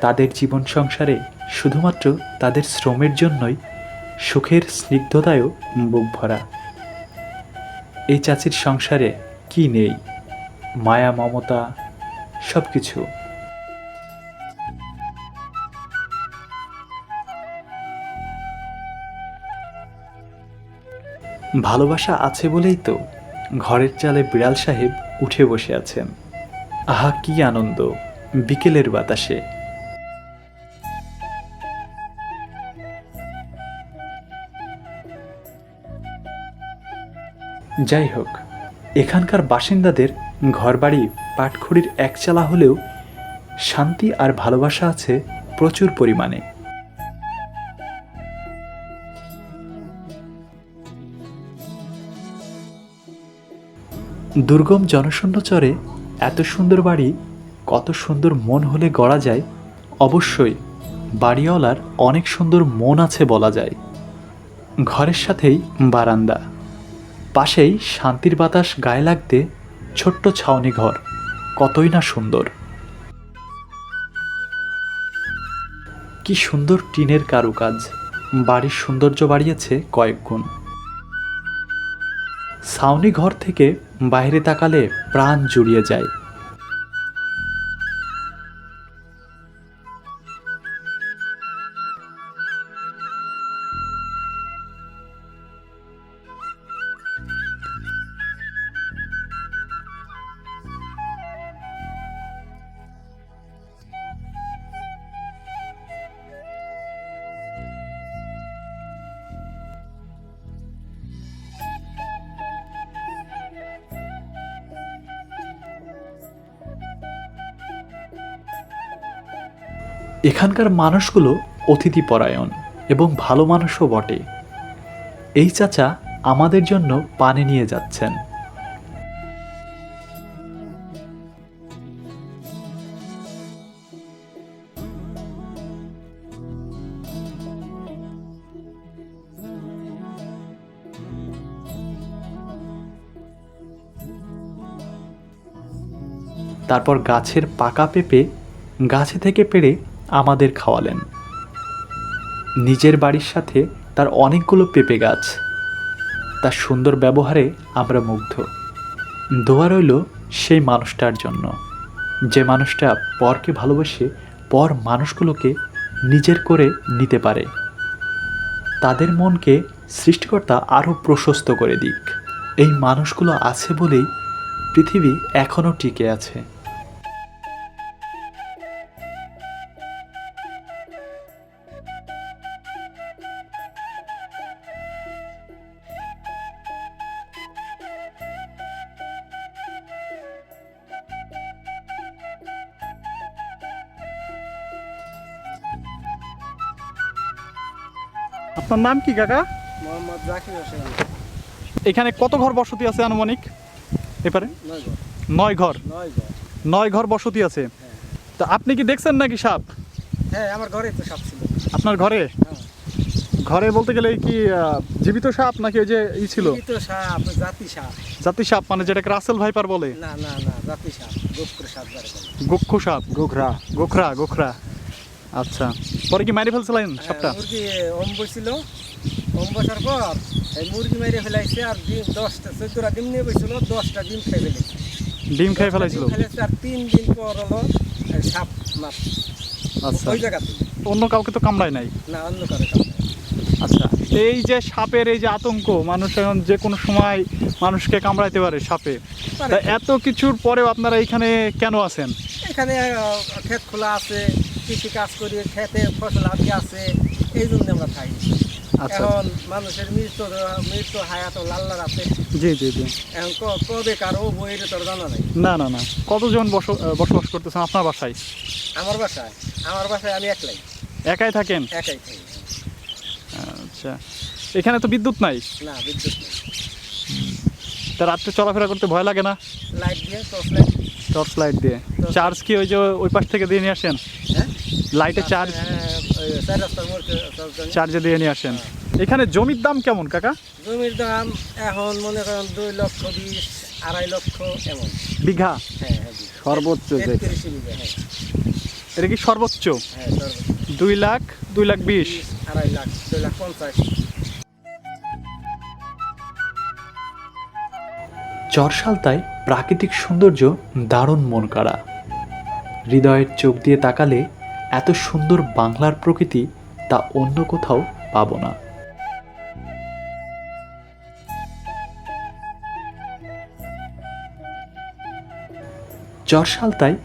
তাদের জীবন সংসারে শুধুমাত্র তাদের শ্রমের জন্যই সুখের স্নিগ্ধতায়ও বুক ভরা। এই চাচির সংসারে কি নেই? মায়া, মমতা, সব কিছু। ভালোবাসা আছে বলেই তো ঘরের চালে বিড়াল সাহেব উঠে বসে আছেন। আহা, কি আনন্দ বিকেলের বাতাসে! যাই হোক, এখানকার বাসিন্দাদের ঘরবাড়ি পাটখড়ির একচালা হলেও শান্তি আর ভালোবাসা আছে প্রচুর পরিমাণে। দুর্গম জনশূন্য চরে এত সুন্দর বাড়ি কত সুন্দর মন হলে গড়া যায়। অবশ্যই বাড়িওয়ালার অনেক সুন্দর মন আছে বলা যায়। ঘরের সাথেই বারান্দা, পাশেই শান্তির বাতাস গায়ে লাগতে ছোট্ট ছাউনি ঘর, কতই না সুন্দর। কি সুন্দর টিনের কারুকাজ, বাড়ির সৌন্দর্য বাড়িয়েছে কয়েক গুণ। ছাউনি ঘর থেকে বাইরে তাকালে প্রাণ জুড়িয়ে যায়। এখানকার মানুষগুলো অতিথিপরায়ণ এবং ভালো মানুষও বটে। এই চাচা আমাদের জন্য পানি নিয়ে যাচ্ছেন। তারপর গাছের পাকা পেঁপে গাছে থেকে পেড়ে আমাদের খাওয়ালেন। নিজের বাড়ির সাথে তার অনেকগুলো পেঁপে গাছ। তার সুন্দর ব্যবহারে আমরা মুগ্ধ। দোয়া রইল সেই মানুষটার জন্য, যে মানুষটা পরকে ভালোবেসে পর মানুষগুলোকে নিজের করে নিতে পারে। তাদের মনকে সৃষ্টিকর্তা আরও প্রশস্ত করে দিক। এই মানুষগুলো আছে বলেই পৃথিবী এখনও টিকে আছে। আপনার নাম কি কাকা? মোহাম্মদ জাকির হোসেন। এখানে কত ঘর বসতি আছে আনুমানিক? এপারে 9 ঘর। 9 ঘর বসতি আছে। তা আপনি কি দেখছেন নাকি সাপ? হ্যাঁ, আমার ঘরে তো সাপ ছিল। আপনার ঘরে? ঘরে বলতে গেলে কি জীবিত সাপ নাকি ওই যে ছিল? জীবিত সাপ, জাতি সাপ। জাতি সাপ মানে যেটাকে রাসেল ভাইপার বলে? না না না, জাতি সাপ, গোখরা সাপ যারে বলে। গোখ্য সাপ, গোখরা। গোখরা, গোখরা। আচ্ছা, পরে কি মারি ফেলছিলেন সাপটা? মুরগি ছিল, বসার পর এই মুরগি মেরে ফেলাইছে। আর ডিম 10টা 14টা ডিম নিয়ে বসছিল, 10টা ডিম খাই ফেলেছে। ডিম খাই ফেলাইছিল? আর 3 দিন পর হলো সাপ মাছ। আচ্ছা, ওই জায়গাতে অন্য কাউকে তো কামড়ায় নাই? না, অন্য কারো কামড়। আচ্ছা, এই যে সাপের এই যে আতঙ্ক, মানুষ এখন যে কোনো সময় মানুষকে কামড়াইতে পারে সাপে, তা এত কিছুর পরেও আপনারা এইখানে কেন আছেন? এখানে ক্ষেত খোলা আছে, কৃষি কাজ করি, ক্ষেতে ফসল আদি আছে, এই জন্য আমরা থাকি। আচ্ছা, এখন মানুষের মৃত্যু হায়াত লাল্লার আছে। জি জি জি। এখন কবে কারো বইয়ের তোর জানা নাই। না না না, কতজন বসবাস করতেছেন আপনার বাসায়? আমার বাসায় আমি একলাই। একাই থাকেন? একাই থাকি। আচ্ছা, এখানে তো বিদ্যুৎ নাই? না, বিদ্যুৎ নেই। তা রাত্রে চলাফেরা করতে ভয় লাগে না? লাইট দিয়ে, টর্চ লাইট। টর্চ লাইট দিয়ে? চার্জ কি ওই যে ওই পাশ থেকে দিয়ে নিয়ে আসেন? হ্যাঁ, লাইটে চার্জ? চার রাস্তার মোড় চার্জে দিয়ে নিয়ে আসেন। এখানে জমির দাম কেমন কাকা? জমির দাম এখন মনে করেন 2,20,000, 2.5 লক্ষ এমন বিঘা? হ্যাঁ হ্যাঁ, সর্বোচ্চ? 33 বিঘা। হ্যাঁ, এটা কি সর্বোচ্চ? হ্যাঁ সর্বোচ্চ 2 লাখ, 2,20,000। 2.5 লাখ 2,50,000। চরসালতায় প্রাকৃতিক সৌন্দর্য দারুণ মন কাড়া। হৃদয়ের চোখ দিয়ে তাকালে এত সুন্দর বাংলার প্রকৃতি তা অন্য কোথাও পাবো না। চরসালতায়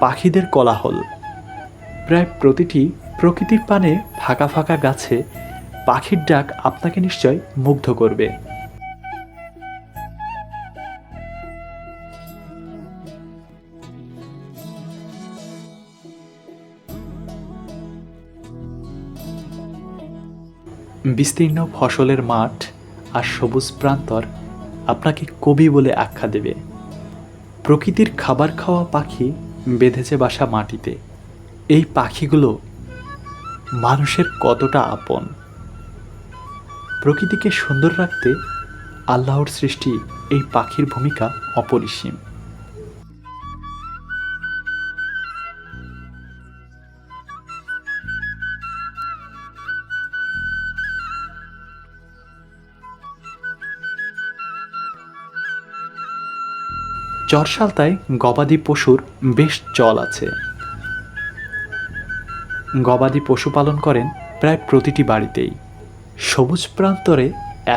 পাখিদের কোলাহল। প্রায় প্রতিটি প্রকৃতির পানে ফাঁকা ফাঁকা গাছে পাখির ডাক আপনাকে নিশ্চয় মুগ্ধ করবে। বিস্তীর্ণ ফসলের মাঠ আর সবুজ প্রান্তর আপনাকে কবি বলে আখ্যা দেবে। প্রকৃতির খাবার খাওয়া পাখি বেঁধেছে বাসা মাটিতে। এই পাখিগুলো মানুষের কতটা আপন। প্রকৃতিকে সুন্দর রাখতে আল্লাহর সৃষ্টি এই পাখির ভূমিকা অপরিসীম। চরসালতায় গবাদি পশুর বেশ চল আছে। গবাদি পশু পালন করেন প্রায় প্রতিটি বাড়িতেই। সবুজ প্রান্তরে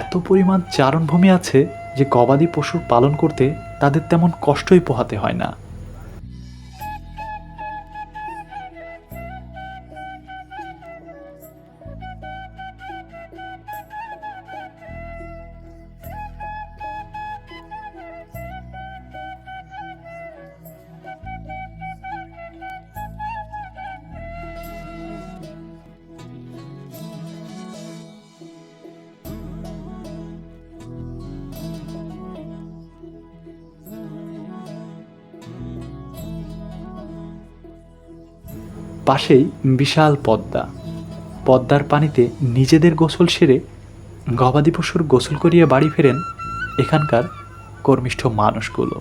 এত পরিমাণ চারণভূমি আছে যে গবাদি পশু পালন করতে তাদের তেমন কষ্টই পোহাতে হয় না। পাশেই বিশাল পদ্মা। পদ্মার পানিতে নিজেদের গোসল সেরে গবাদি পশুর গোসল করিয়ে বাড়ি ফেরেন এখানকার কর্মিষ্ঠ মানুষগুলো।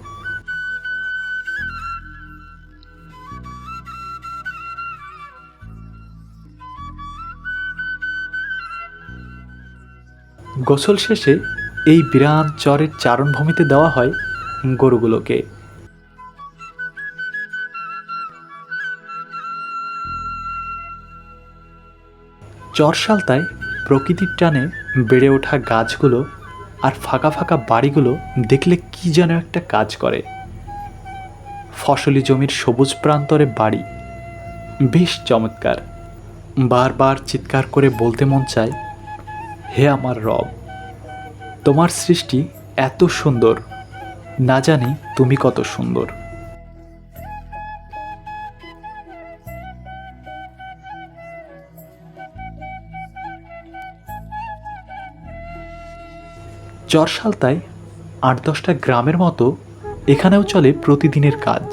গোসল শেষে এই বিরান চরের চারণভূমিতে দেওয়া হয় গরুগুলোকে। চরসালতায় প্রকৃতির টানে বেড়ে ওঠা গাছগুলো আর ফাঁকা ফাঁকা বাড়িগুলো দেখলে কি যেন একটা কাজ করে। ফসলি জমির সবুজ প্রান্তরে বাড়ি বেশ চমৎকার। বারবার চিৎকার করে বলতে মন চায়, হে আমার রব, তোমার সৃষ্টি এত সুন্দর, না জানি তুমি কত সুন্দর। চরসালতায় 8-10টা গ্রামের মতো এখানেও চলে প্রতিদিনের কাজ।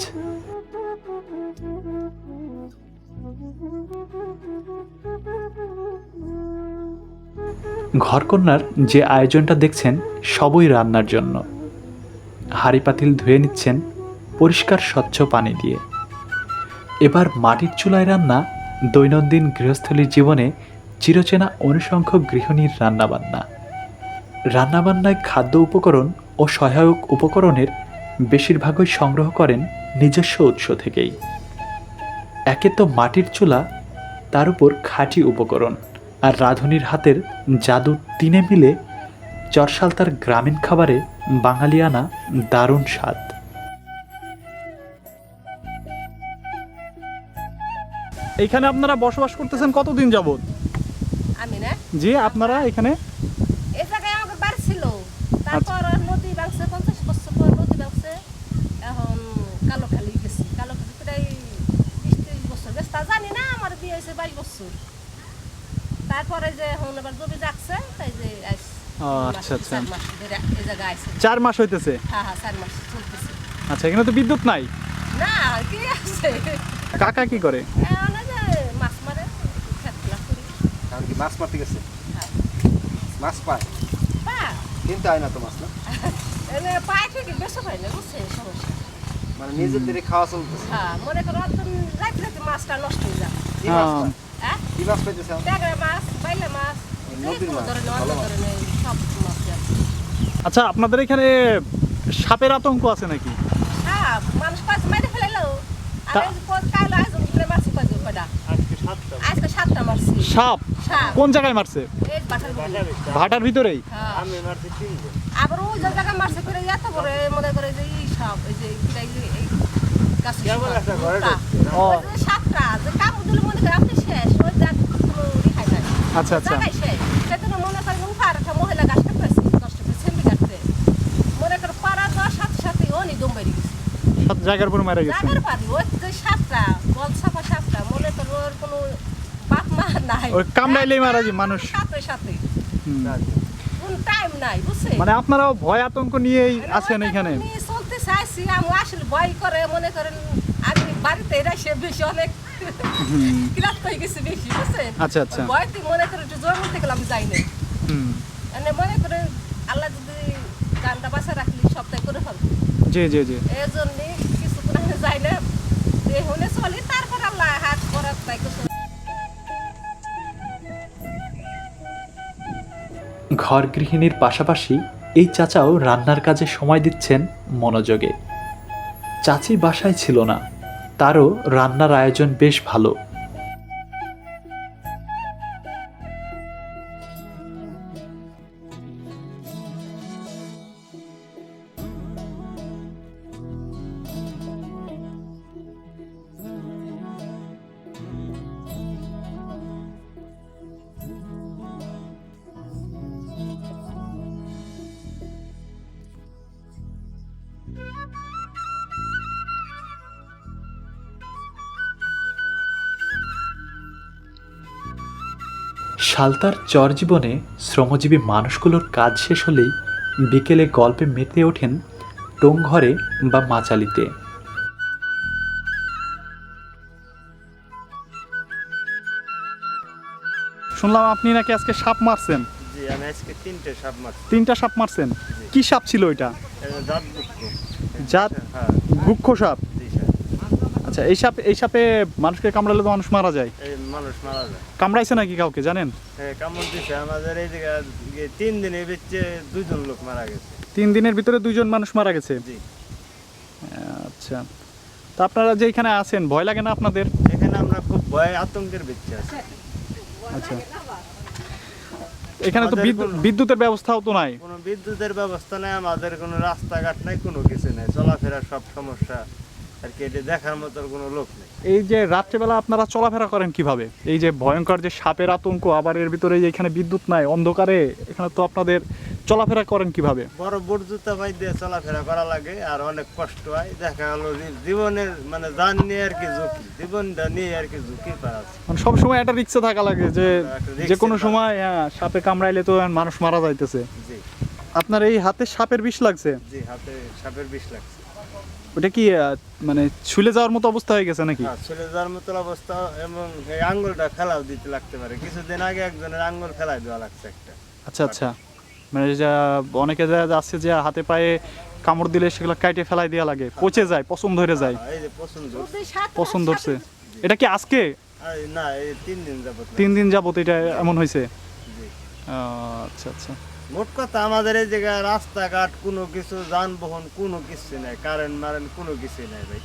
ঘরকন্যার যে আয়োজনটা দেখছেন সবই রান্নার জন্য। হাঁড়ি পাতিল ধুয়ে নিচ্ছেন পরিষ্কার স্বচ্ছ পানি দিয়ে। এবার মাটির চুলায় রান্না দৈনন্দিন গৃহস্থলীর জীবনে চিরচেনা অনুসংখ্য গৃহিণীর রান্নাবান্না। রান্নাবান্নায় খাদ্য উপকরণ ও সহায়ক উপকরণের বেশিরভাগই সংগ্রহ করেন নিজস্ব উৎস থেকেই। একে তো মাটির চুলা, তার উপর খাঁটি উপকরণ আর রাঁধুনির হাতের জাদু, তিনে মিলে চরসালতার গ্রামীণ খাবারে বাঙালিয়ানা দারুণ স্বাদ। এইখানে আপনারা বসবাস করতেছেন কতদিন যাবত? আমি না, জি, আপনারা এখানে? এই জায়গায় আমাদের বাড়ি ছিল, তারপর নদী ভাঙছে, 50 বছর পর নদী ভাঙছে। এখন কালোখালি গেছি, কালোখালি প্রায় 20-30 বছর গেছে, তা জানি না। আমার বিয়ে হয়েছে 22 বছর। তারপরে যে এখন এবার জমি যাচ্ছে, তাই যে আচ্ছা আচ্ছা, 4 মাস ধরে এই জায়গায় আইছে। 4 মাস হইতেছে? হ্যাঁ হ্যাঁ, 4 মাস চলতেছে। আচ্ছা, এখানে তো বিদ্যুৎ নাই? না, কি আছে? কাকা কি করে? এখন এই যে মাছ মারে, খেতলা করি। কারণ কি মাছ মারতে গেছে? হ্যাঁ। মাছ পায় পা কিন্তু হয় না তো মাছ না। এনে পায় ঠিকই, বেশি হয় না, বুঝছে সমস্যা। মানে নিজেদের খাওয়া চলতেছে। হ্যাঁ মনে করো একদম রাত রাতে মাছটা নষ্ট হয়ে যায়। কি মাছটা? হ্যাঁ কি মাছ পাইতেছেন? ট্যাংরা মাছ, বাইলা মাছ, নদীর মাছ, ধরনের ভালো অন্য মাছ। ধরনের সব মাছ আছে। আচ্ছা আপনাদের এখানে সাপের আতঙ্ক আছে নাকি? হ্যাঁ মানুষ পাঁচ মাইরে ফেলাইলো আর তা- এই কালো আয়োজন করে মাছ পাইছে কয়টা আজকে 7টা মারছি সাপ সাপ কোন জায়গায় মারছে? এই বাটার বলে ভাটার ভিতরেই? হ্যাঁ আমি মারছি 3 জন। আবার ওই যে জায়গা মারছে করে এত বড় মনে করে যে এই সাপ এই যে এই গাছ কেমন একটা ঘরে ঢুকছে। ও সাপটা যে কামড় দিলে মনে করে আপনি শেষ ওই জায়গা কোনো রেখাই নাই আচ্ছা আচ্ছা জায়গায় শেষ সেজন্য মনে করেন উঠার একটা মহিলা গাছ কাটতেছে কষ্ট করে ছেলে কাটতে মনে করে পাড়া দেওয়ার সাথে সাথে অনেক দম বেরিয়ে গেছে সব জায়গার উপরে মারা গেছে। জাগার পারি ওই যে সাপটা বল সাপা সাপটা মনে তো ওর কোনো বাপ মা নাই ওই কামড়াইলেই মারা যায় মানুষ। সাথে সাথে হুম। কোন টাইম নাই বুঝছে মানে আপনারাও ভয় আতঙ্ক নিয়েই আছেন এখানে? চলতে চাইছি আমি আসলে ভয় করে মনে করেন আমি বাড়িতে এসে বেশি অনেক ক্লাস হয়ে গেছে বেশি বুঝছেন আচ্ছা, আচ্ছা। ভয়তে মনে করেন একটু জোর মধ্যে গেলাম যাই না হুম। মানে মনে করেন আল্লাহ যদি গানটা বাসা রাখলি সবটাই করে ফেলবো জি জি জি। এই জন্য কিছু কোনো যাই না এই হলে চলি তারপর আল্লাহ হাত করার তাই কিছু ঘর গৃহিণীর পাশাপাশি এই চাচাও রান্নার কাজে সময় দিচ্ছেন মনোযোগে। চাচি বাসায় ছিল না, তারও রান্নার আয়োজন বেশ ভালো। শালতার চর জীবনে শ্রমজীবী মানুষগুলোর কাজ শেষ হলেই বিকেলে গল্পে মেতে ওঠেন টোংঘরে বা মাচালিতে। শুনলাম আপনি নাকি আজকে সাপ মারছেন? জি আমি আজকে 3টে সাপ মারছি। 3টা সাপ মারছেন? কি সাপ ছিল ওইটা? এটা জাত বুকু। জাত হ্যাঁ গুক্ষ সাপ? জি স্যার। আচ্ছা এই সাপে মানুষকে কামড়ালে তো মানুষ মারা যায়। এই মানুষ মারা যায়। কামড়াইছে নাকি কাউকে জানেন? হ্যাঁ কামড় দিছে আমাদের এই জায়গায় 3 দিনে বেঁচে 2 জন লোক মারা গেছে। 3 দিনের ভিতরে 2 জন মানুষ মারা গেছে? জি। আচ্ছা তা আপনারা যে এখানে আছেন ভয় লাগে না আপনাদের? এখানে আমরা খুব ভয় আতঙ্কের বেঁচে আছি। আচ্ছা এখানে তো আমাদের কোনো- বিদ্যুতের ব্যবস্থাও তো নাই? কোনো বিদ্যুতের ব্যবস্থা নাই, আমাদের কোনো রাস্তাঘাট নাই, কোনো কিছু নাই, চলাফেরার সব সমস্যা আর কি, এটা দেখার মতো কোনো লোক নেই। এই যে রাত্রেবেলা আপনারা চলাফেরা করেন কিভাবে? এই যে ভয়ঙ্কর যে সাপের আতঙ্ক, আবার এর ভিতরে যে এখানে বিদ্যুৎ নাই, অন্ধকারে এখানে তো আপনাদের চলাফেরা করেন কিভাবে? বড় বড় জুতা পাই দিয়ে চলাফেরা করা লাগে আর অনেক কষ্ট হয়। দেখা গেল জীবনের মানে জান নিয়ে আর কি ঝুঁকি, জীবনটা নিয়ে আর কি ঝুঁকি করা আছে। মানে সবসময় একটা রিক্সে থাকা লাগে যে একটা রিস্কে যে কোনো থাকা। সময় সাপে কামড়াইলে তো মানুষ মারা যাইতেছে। জি আপনার এই হাতে সাপের বিষ লাগছে? জি হাতে সাপের বিষ লাগছে। ওটা কি মানে ছুলে যাওয়ার মতো অবস্থা হয়ে গেছে নাকি? হ্যাঁ চলে যাওয়ার মতো অবস্থা, এবং এই আঙ্গুলটা ফেলাও দিতে লাগতে পারে। কিছুদিন আগে একজনের আঙ্গুল ফেলাই দেওয়া লাগছে একটা। আচ্ছা আচ্ছা মানে যা অনেকে যা আছে যে হাতে পায়ে কামড় দিলে সেগুলো কাইটে ফেলাই দেওয়া লাগে, পচে যায়, পছন্দ ধরে যায়। এই যে পছন্দ পছন্দ ধরছে এটা কি আজকে? না এই 3 দিন যাবত। 3 দিন যাবত এটা এমন হয়েছে? জি। আচ্ছা আচ্ছা মোট কথা আমাদের এই জায়গায় রাস্তাঘাট কোনো কিছু, যানবাহন কোনো কিছু নাই, কারেন্ট মারেন্ট কোনো কিছু নাই ভাই।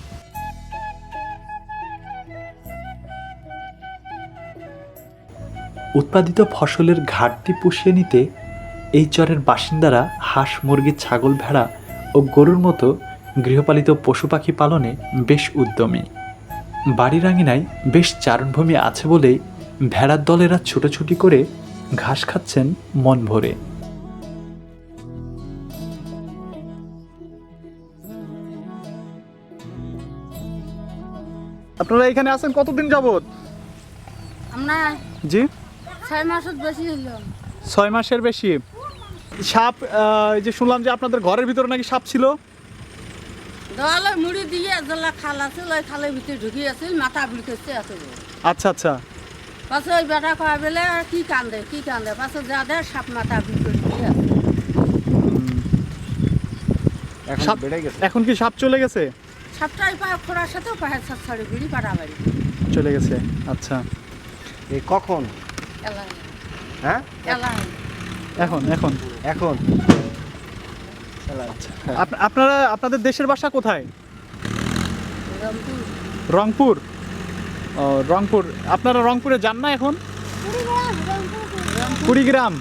উৎপাদিত ফসলের ঘাটতি পুষিয়ে নিতে এই চরের বাসিন্দারা হাঁস, মুরগি, ছাগল, ভেড়া ও গরুর মতো গৃহপালিত পশু পাখি পালনে বেশ উদ্যমী। বাড়ির আঙিনায় বেশ চারণভূমি আছে বলেই ভেড়ার দলেরা ছুটোছুটি করে ঘাস খাচ্ছেন মন ভরে। আপনারা এখানে আছেন কতদিন যাবত? আমরা জি 6 মাসের বেশি হলো। 6 মাসের বেশি। সাপ এই যে শুনলাম যে আপনাদের ঘরের ভিতরে নাকি সাপ ছিল? দেওয়ালে মুড়ি দিয়ে যেলা খাল আছে ওই খালের ভিতরে ঢুকি আছে, মাথা বিলকেছে এত বড়। আচ্ছা আচ্ছা পাশে ওই বেটা কয়া বেলে কি কান্দে পাশে যা দেয় সাপ মাথা বিলকে ঢুকি আছে। সাপ এখন কি সাপ চলে গেছে? সাতটায় পা খোরার সাথেও পাহাড় ছাড়ে ঘুরি পাড়া বাড়ি চলে গেছে। আচ্ছা, এই কখন? এলাকায় হ্যাঁ, এলাকায় এখন এখন এখন আপনারা আপনাদের দেশের বাসা কোথায়? রংপুর রংপুর। ও, রংপুর। আপনারা রংপুরে যান না এখন? কুড়িগ্রাম।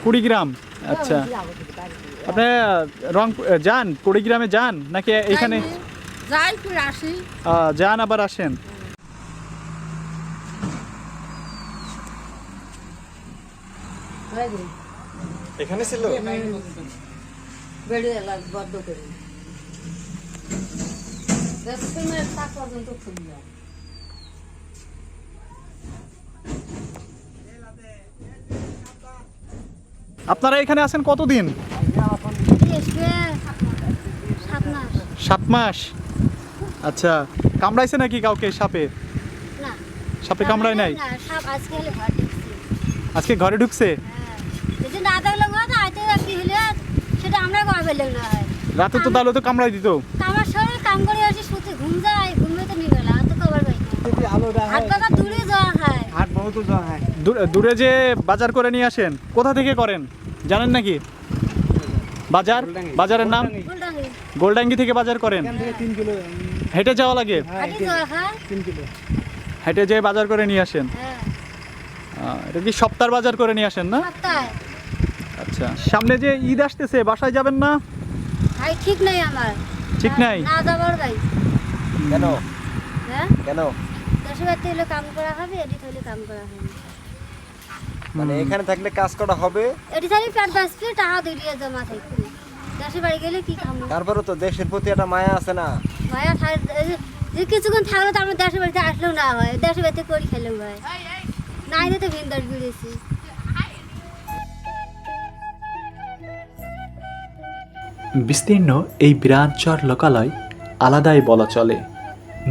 কুড়িগ্রাম, আচ্ছা। আপনারা রংপুর যান, কুড়িগ্রামে যান নাকি এখানে যাই ফিরে আসি যান আবার আসেন? এখানে ছিল। বেড়ে এলাক বদ্ধ করি তা পর্যন্ত খুলি যায়। আপনারা এখানে আছেন কতদিন? 7 7 মাস। মাস। আচ্ছা, কামড়াইছে নাকি কাউকে সাপে? না, সাপে কামড়ায় নাই? না, সাপ আজকে হলে ঘর ঢুকছে। আজকে ঘরে ঢুকছে? হ্যাঁ, যদি না দেখলে হয় না, হয়তো কি হলে সেটা আমরা করা পেলে না হয়। রাতে তো তাহলে তো কামড়াই দিত। আমার সবাই কাম করে আসি, শুতে ঘুম যায়, ঘুমে তো নিয়ে গেল, আর তো কবার পাই না। হাত পাকা দূরে যাওয়া হয়। হাট বহুত যাওয়া হয়। দূরে যে বাজার করে নিয়ে আসেন, কোথা থেকে করেন জানেন নাকি? বাজার, বাজারের নাম ফুলডাঙ্গি। গোলডাঙ্গি থেকে বাজার করেন? 3 কিলো হেঁটে যাওয়া লাগে? হাঁটি যাওয়া হয়। 3 কিলো। হেঁটে যেয়ে বাজার করে নিয়ে আসেন? হ্যাঁ, এটা কি সপ্তাহ বাজার করে নিয়ে আসেন না? সপ্তাহে। আচ্ছা, সামনে যে ঈদ আসতেছে, বাসায় যাবেন না? ভাই ঠিক নাই আমার। ঠিক নাই? না যাবার ভাই। কেন? হ্যাঁ, কেন? দেশে বাড়িতে হলে কাম করা হবে, এটি হলে কাম করা হবে। মানে এখানে থাকলে কাজ করা হবে, এটি থাকলে পেট বাঁচবে, টাকা দিয়ে জমা থাকবে। দেশে বাড়ি গেলে কি খাবো? তারপরে তো দেশের প্রতি একটা মায়া আছে না? মায়া যে কিছুক্ষণ থাকলে তো আমরা দেশের বাড়িতে আসলেও না হয়, দেশের বাড়িতে করি খেলেও হয়। নাই তো ভিন্দার ঘুরেছি। বিস্তীর্ণ এই বিরাটচর লোকালয় আলাদাই বলা চলে।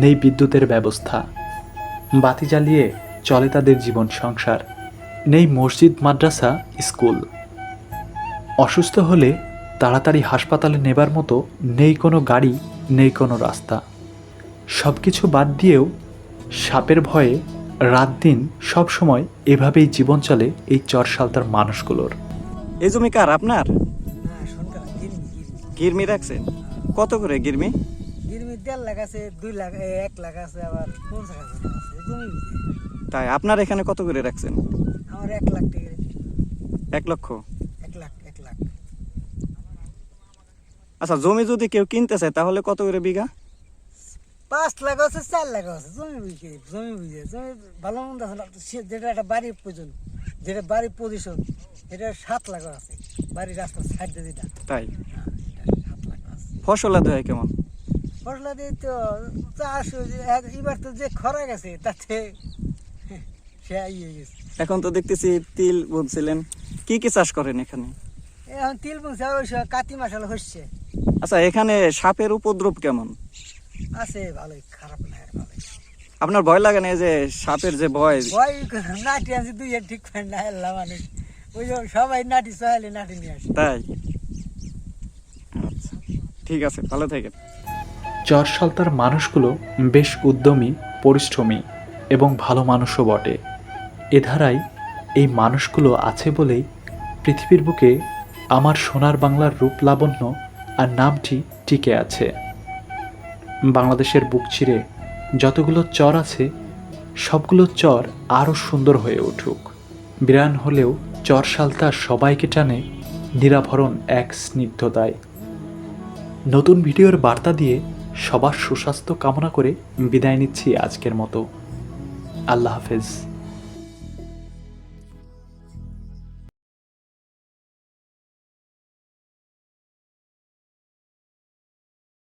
নেই বিদ্যুতের ব্যবস্থা, বাতি জ্বালিয়ে চলে তাদের জীবন সংসার। নেই মসজিদ, মাদ্রাসা, স্কুল। অসুস্থ হলে তাড়াতাড়ি হাসপাতালে নেবার মতো নেই কোনো গাড়ি, নেই কোনো রাস্তা। সব কিছু বাদ দিয়েও সাপের ভয়ে রাত দিন সব সময় এভাবেই জীবন চলে এই চরসালতার মানুষগুলোর। এই জমি কার আপনার? গিরমি রাখছেন? কত করে গিরমি? গিরমি 1.5 লাখ আছে, 2 লাখ, 1 লাখ আছে, আবার 50,000 আছে জমি। তাই আপনার এখানে কত করে রাখছেন? আমার 1 লাখ টাকা। 1 লক্ষ। 1 লাখ 1 লাখ। আচ্ছা, জমি যদি কেউ কিনতে চায় তাহলে কত করে বিঘা? 5 লাখ আছে, 4 লাখ আছে জমি বুঝে। জমি ভালো মন্দ আছে না, যেটা একটা বাড়ির প্রয়োজন, যেটা বাড়ির পজিশন, এটা 7 লাখ আছে। বাড়ির রাস্তা সাইড দিয়ে যেটা, তাই 7 লাখ আছে। ফসল আদায় হয় কেমন? ফসলা দিয়ে তো চাষ এবার তো যে খরা গেছে তাতে সে ইয়ে গেছে। এখন তো দেখতেছি তিল বুনছিলেন, কি কি চাষ করেন এখানে? এখন তিল বুনছে, আর ওই কাতি মাস হলে হচ্ছে। আচ্ছা, এখানে সাপের উপদ্রব কেমন? আছে ভালোই, খারাপ না, ভালোই। আপনার ভয় লাগে না? এই যে সাপের যে ভয়, ভয় নাটি আছে, 2 ঠিক ফ্যান্ড না হেল্লা মানুষ, ওই যে সবাই নাটি সহালে নাটি নিয়ে আসে। তাই? আচ্ছা, ঠিক আছে, ভালো থাকেন। চরসালতার মানুষগুলো বেশ উদ্যমী, পরিশ্রমী এবং ভালো মানুষও বটে। এ ধারায় এই মানুষগুলো আছে বলেই পৃথিবীর বুকে আমার সোনার বাংলার রূপ লাবণ্য আর নামটি টিকে আছে। বাংলাদেশের বুক চিরে যতগুলো চর আছে, সবগুলো চর আরও সুন্দর হয়ে উঠুক। বিরান হলেও চরসালতা সবাইকে টানে নিরাভরণ এক স্নিগ্ধতায়। নতুন ভিডিওর বার্তা দিয়ে সবার সুস্বাস্থ্য কামনা করে বিদায় নিচ্ছি আজকের মতো। আল্লাহ হাফেজ।